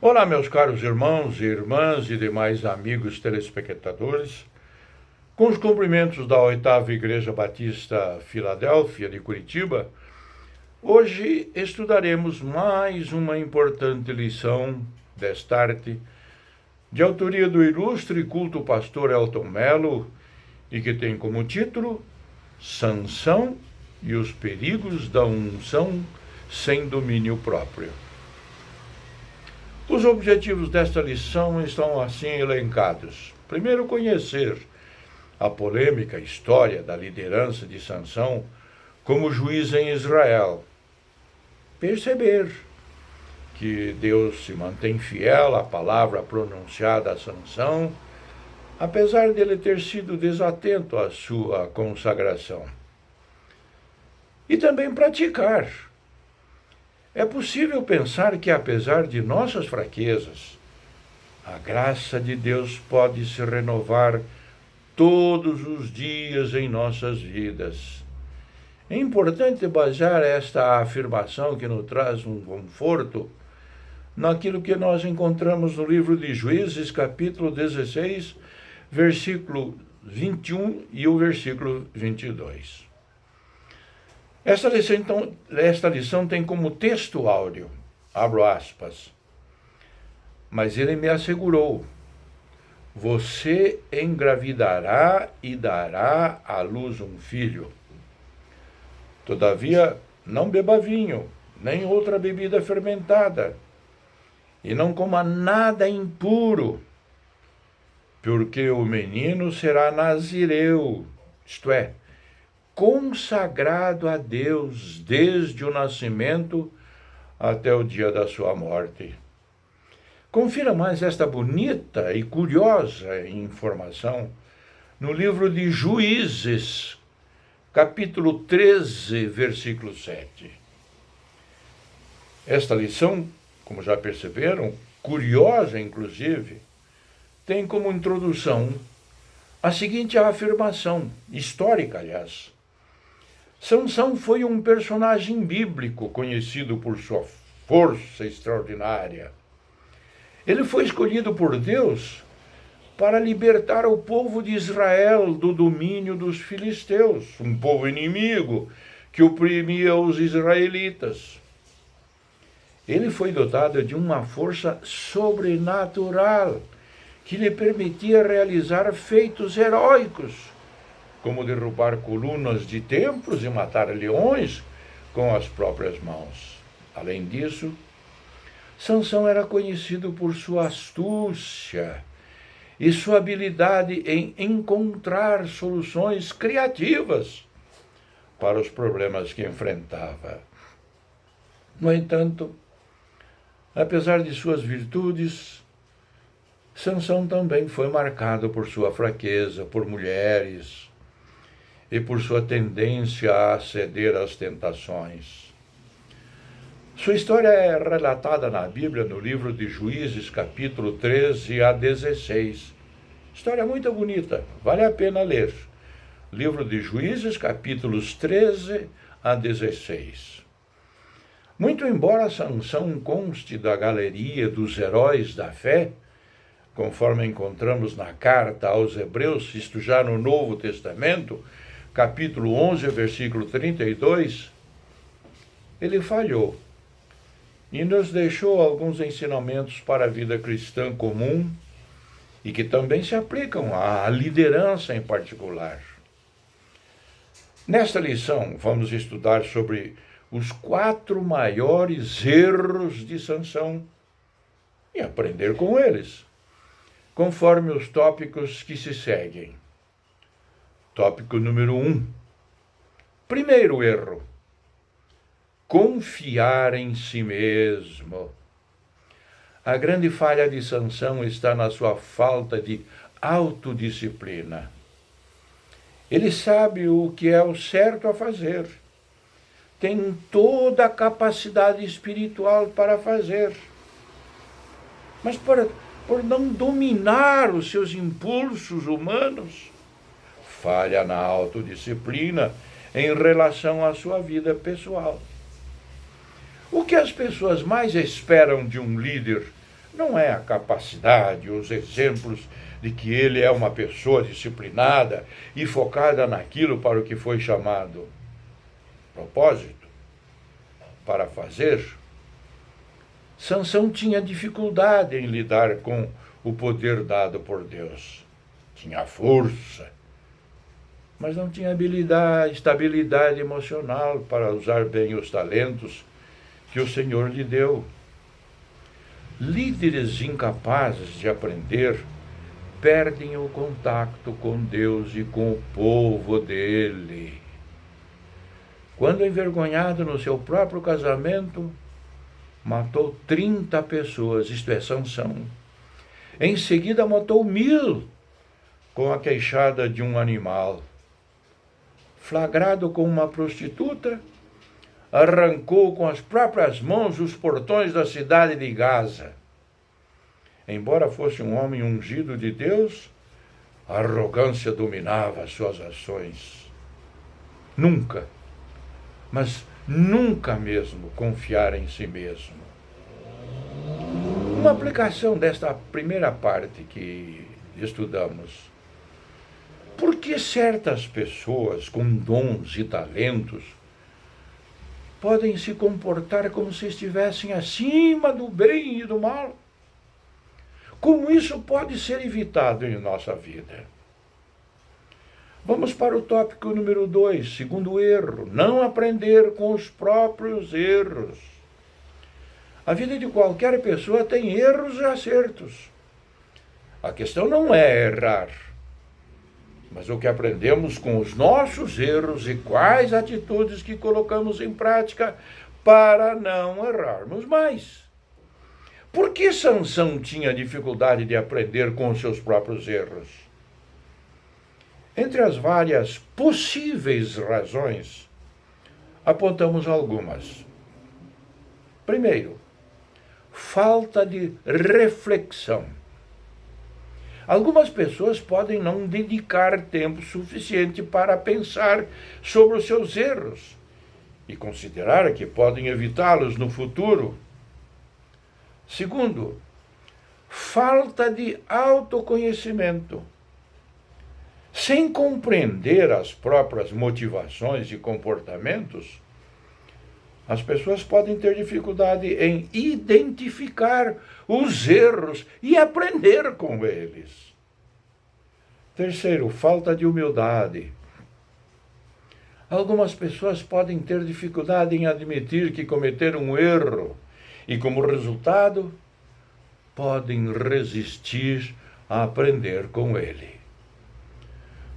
Olá, meus caros irmãos e irmãs e demais amigos telespectadores. Com os cumprimentos da Oitava Igreja Batista Filadélfia de Curitiba, hoje estudaremos mais uma importante lição desta arte, de autoria do ilustre e culto pastor Elton Mello, e que tem como título Sansão e os perigos da unção sem domínio próprio. Os objetivos desta lição estão assim elencados. Primeiro, conhecer a polêmica história da liderança de Sansão como juiz em Israel. Perceber que Deus se mantém fiel à palavra pronunciada a Sansão, apesar dele ter sido desatento à sua consagração. E também praticar. É possível pensar que, apesar de nossas fraquezas, a graça de Deus pode se renovar todos os dias em nossas vidas. É importante basear esta afirmação que nos traz um conforto naquilo que nós encontramos no livro de Juízes, capítulo 16, versículo 21 e o versículo 22. Esta lição tem como texto áureo, abro aspas, mas ele me assegurou, você engravidará e dará à luz um filho. Todavia, não beba vinho, nem outra bebida fermentada, e não coma nada impuro, porque o menino será nazireu, isto é, consagrado a Deus desde o nascimento até o dia da sua morte. Confira mais esta bonita e curiosa informação no livro de Juízes, capítulo 13, versículo 7. Esta lição, como já perceberam, curiosa inclusive, tem como introdução a seguinte afirmação, histórica aliás. Sansão foi um personagem bíblico conhecido por sua força extraordinária. Ele foi escolhido por Deus para libertar o povo de Israel do domínio dos filisteus, um povo inimigo que oprimia os israelitas. Ele foi dotado de uma força sobrenatural que lhe permitia realizar feitos heróicos, como derrubar colunas de templos e matar leões com as próprias mãos. Além disso, Sansão era conhecido por sua astúcia e sua habilidade em encontrar soluções criativas para os problemas que enfrentava. No entanto, apesar de suas virtudes, Sansão também foi marcado por sua fraqueza por mulheres e por sua tendência a ceder às tentações. Sua história é relatada na Bíblia no livro de Juízes, capítulo 13 a 16. História muito bonita, vale a pena ler. Livro de Juízes, capítulos 13 a 16. Muito embora Sansão conste da galeria dos heróis da fé, conforme encontramos na carta aos Hebreus, isto já no Novo Testamento, capítulo 11, versículo 32, ele falhou e nos deixou alguns ensinamentos para a vida cristã comum e que também se aplicam à liderança em particular. Nesta lição, vamos estudar sobre os 4 maiores erros de Sansão e aprender com eles, conforme os tópicos que se seguem. Tópico número 1. Primeiro erro: confiar em si mesmo. A grande falha de Sansão está na sua falta de autodisciplina. Ele sabe o que é o certo a fazer. Tem toda a capacidade espiritual para fazer. Mas por não dominar os seus impulsos humanos, falha na autodisciplina em relação à sua vida pessoal. O que as pessoas mais esperam de um líder não é a capacidade, os exemplos de que ele é uma pessoa disciplinada e focada naquilo para o que foi chamado. Propósito para fazer. Sansão tinha dificuldade em lidar com o poder dado por Deus. Tinha força, mas não tinha estabilidade emocional para usar bem os talentos que o Senhor lhe deu. Líderes incapazes de aprender perdem o contato com Deus e com o povo dele. Quando envergonhado no seu próprio casamento, matou 30 pessoas, isto é, Sansão. Em seguida matou 1000 com a queixada de um animal. Flagrado com uma prostituta, arrancou com as próprias mãos os portões da cidade de Gaza. Embora fosse um homem ungido de Deus, a arrogância dominava as suas ações. Nunca, mas nunca mesmo confiar em si mesmo. Uma aplicação desta primeira parte que estudamos. Por que certas pessoas com dons e talentos podem se comportar como se estivessem acima do bem e do mal? Como isso pode ser evitado em nossa vida? Vamos para o tópico número 2, segundo erro, não aprender com os próprios erros. A vida de qualquer pessoa tem erros e acertos. A questão não é errar, mas o que aprendemos com os nossos erros e quais atitudes que colocamos em prática para não errarmos mais. Por que Sansão tinha dificuldade de aprender com os seus próprios erros? Entre as várias possíveis razões, apontamos algumas. Primeiro, falta de reflexão. Algumas pessoas podem não dedicar tempo suficiente para pensar sobre os seus erros e considerar que podem evitá-los no futuro. Segundo, falta de autoconhecimento. Sem compreender as próprias motivações e comportamentos, as pessoas podem ter dificuldade em identificar os erros e aprender com eles. Terceiro, falta de humildade. Algumas pessoas podem ter dificuldade em admitir que cometeram um erro e, como resultado, podem resistir a aprender com ele.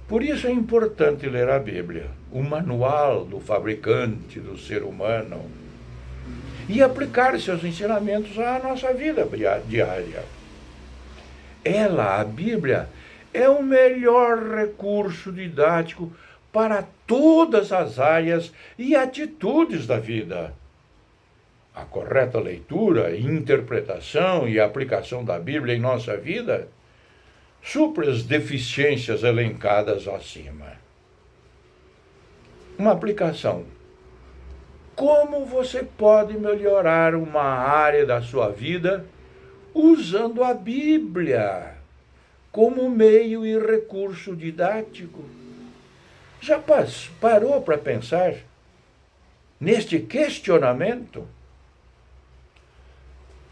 Por isso é importante ler a Bíblia, o manual do fabricante do ser humano, e aplicar seus ensinamentos à nossa vida diária. A Bíblia, é o melhor recurso didático para todas as áreas e atitudes da vida. A correta leitura, interpretação e aplicação da Bíblia em nossa vida supre as deficiências elencadas acima. Uma aplicação. Como você pode melhorar uma área da sua vida usando a Bíblia como meio e recurso didático? Já parou para pensar neste questionamento?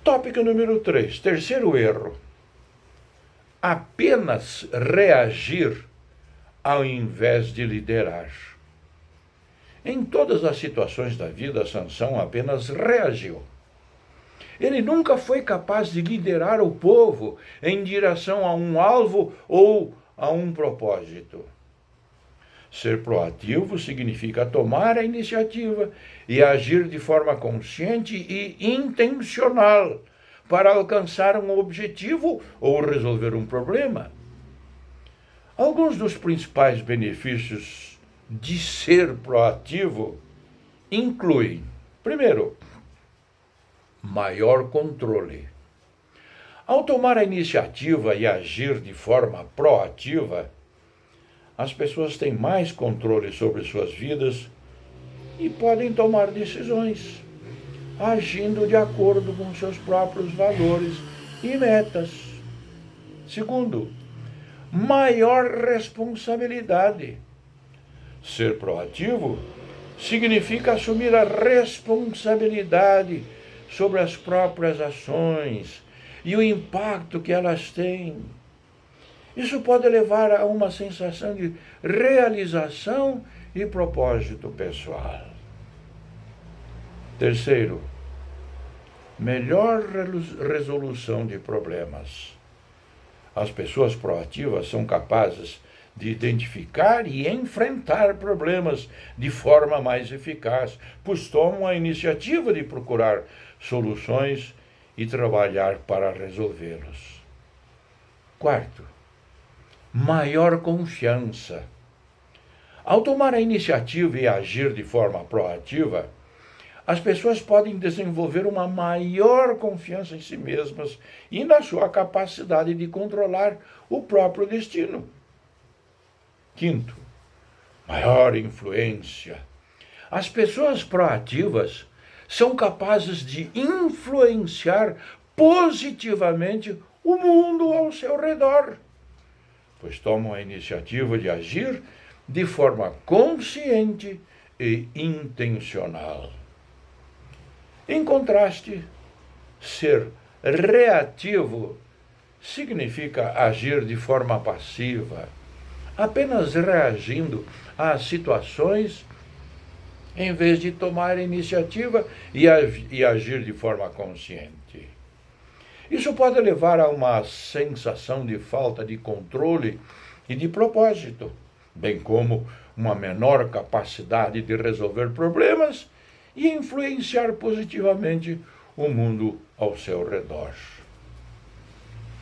Tópico número 3, terceiro erro. Apenas reagir ao invés de liderar. Em todas as situações da vida, Sansão apenas reagiu. Ele nunca foi capaz de liderar o povo em direção a um alvo ou a um propósito. Ser proativo significa tomar a iniciativa e agir de forma consciente e intencional para alcançar um objetivo ou resolver um problema. Alguns dos principais benefícios de ser proativo incluem, primeiro, maior controle. Ao tomar a iniciativa e agir de forma proativa, as pessoas têm mais controle sobre suas vidas e podem tomar decisões, agindo de acordo com seus próprios valores e metas. Segundo, maior responsabilidade. Ser proativo significa assumir a responsabilidade sobre as próprias ações e o impacto que elas têm. Isso pode levar a uma sensação de realização e propósito pessoal. Terceiro, melhor resolução de problemas. As pessoas proativas são capazes de identificar e enfrentar problemas de forma mais eficaz, pois tomam a iniciativa de procurar soluções e trabalhar para resolvê-los. Quarto, maior confiança. Ao tomar a iniciativa e agir de forma proativa, as pessoas podem desenvolver uma maior confiança em si mesmas e na sua capacidade de controlar o próprio destino. Quinto, maior influência. As pessoas proativas são capazes de influenciar positivamente o mundo ao seu redor, pois tomam a iniciativa de agir de forma consciente e intencional. Em contraste, ser reativo significa agir de forma passiva, apenas reagindo às situações em vez de tomar iniciativa e agir de forma consciente. Isso pode levar a uma sensação de falta de controle e de propósito, bem como uma menor capacidade de resolver problemas e influenciar positivamente o mundo ao seu redor.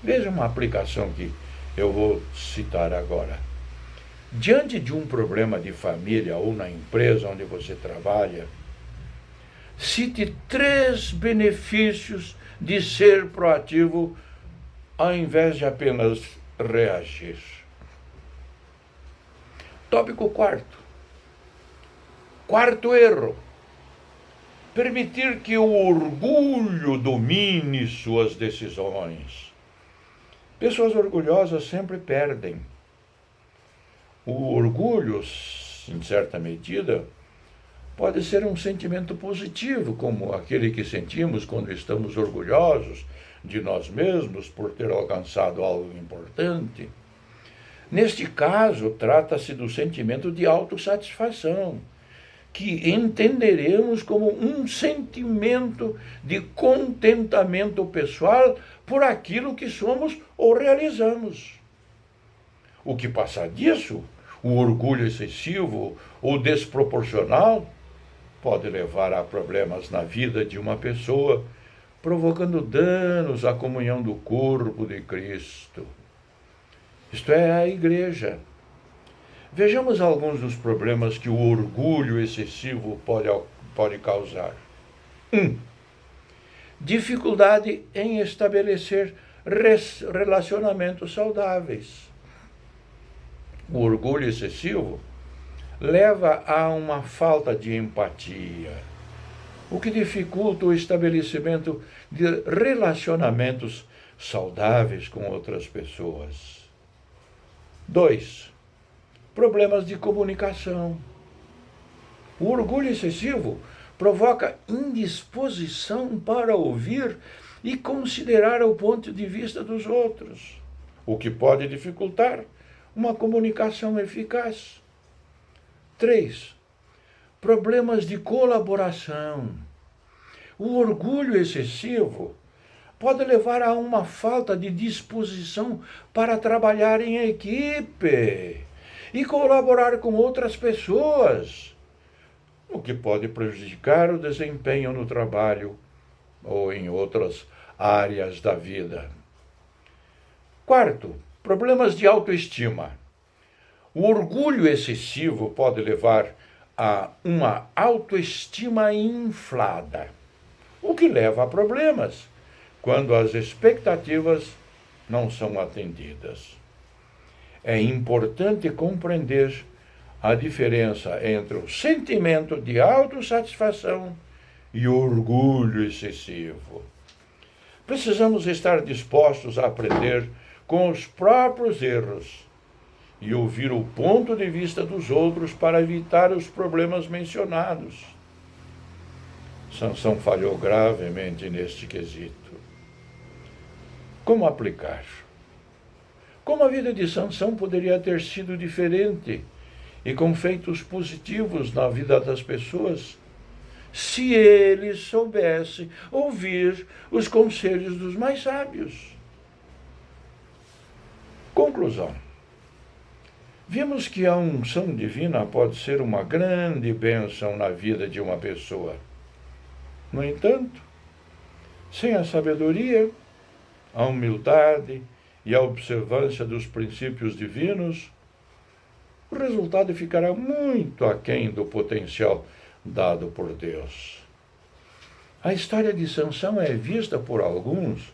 Veja uma aplicação que eu vou citar agora. Diante de um problema de família ou na empresa onde você trabalha, cite 3 benefícios de ser proativo ao invés de apenas reagir. Tópico quarto. Quarto erro. Permitir que o orgulho domine suas decisões. Pessoas orgulhosas sempre perdem. O orgulho, em certa medida, pode ser um sentimento positivo, como aquele que sentimos quando estamos orgulhosos de nós mesmos por ter alcançado algo importante. Neste caso, trata-se do sentimento de autossatisfação, que entenderemos como um sentimento de contentamento pessoal por aquilo que somos ou realizamos. O que passa disso, o orgulho excessivo ou desproporcional, pode levar a problemas na vida de uma pessoa, provocando danos à comunhão do corpo de Cristo. Isto é, a igreja. Vejamos alguns dos problemas que o orgulho excessivo pode causar. 1. Dificuldade em estabelecer relacionamentos saudáveis. O orgulho excessivo leva a uma falta de empatia, o que dificulta o estabelecimento de relacionamentos saudáveis com outras pessoas. 2. Problemas de comunicação. O orgulho excessivo provoca indisposição para ouvir e considerar o ponto de vista dos outros, o que pode dificultar uma comunicação eficaz. 3. Problemas de colaboração. O orgulho excessivo pode levar a uma falta de disposição para trabalhar em equipe e colaborar com outras pessoas, o que pode prejudicar o desempenho no trabalho ou em outras áreas da vida. 4. Problemas de autoestima. O orgulho excessivo pode levar a uma autoestima inflada, o que leva a problemas quando as expectativas não são atendidas. É importante compreender a diferença entre o sentimento de autossatisfação e o orgulho excessivo. Precisamos estar dispostos a aprender com os próprios erros e ouvir o ponto de vista dos outros para evitar os problemas mencionados. Sansão falhou gravemente neste quesito. Como aplicar? Como a vida de Sansão poderia ter sido diferente e com feitos positivos na vida das pessoas, se ele soubesse ouvir os conselhos dos mais sábios? Conclusão. Vimos que a unção divina pode ser uma grande bênção na vida de uma pessoa. No entanto, sem a sabedoria, a humildade e a observância dos princípios divinos, o resultado ficará muito aquém do potencial dado por Deus. A história de Sansão é vista por alguns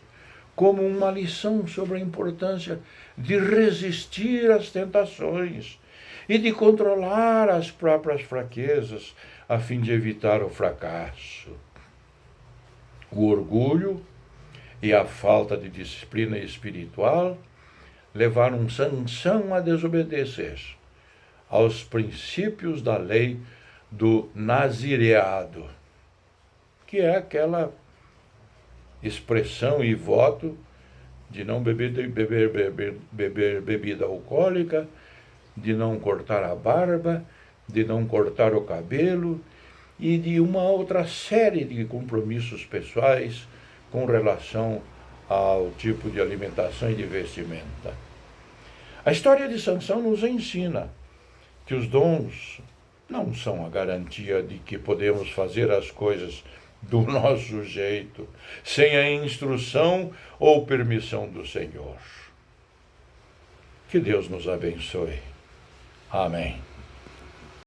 como uma lição sobre a importância de resistir às tentações e de controlar as próprias fraquezas a fim de evitar o fracasso. O orgulho e a falta de disciplina espiritual levaram Sansão a desobedecer aos princípios da lei do nazireado, que é aquela expressão e voto de não beber bebida alcoólica, de não cortar a barba, de não cortar o cabelo e de uma outra série de compromissos pessoais com relação ao tipo de alimentação e de vestimenta. A história de Sansão nos ensina que os dons não são a garantia de que podemos fazer as coisas do nosso jeito, sem a instrução ou permissão do Senhor. Que Deus nos abençoe. Amém.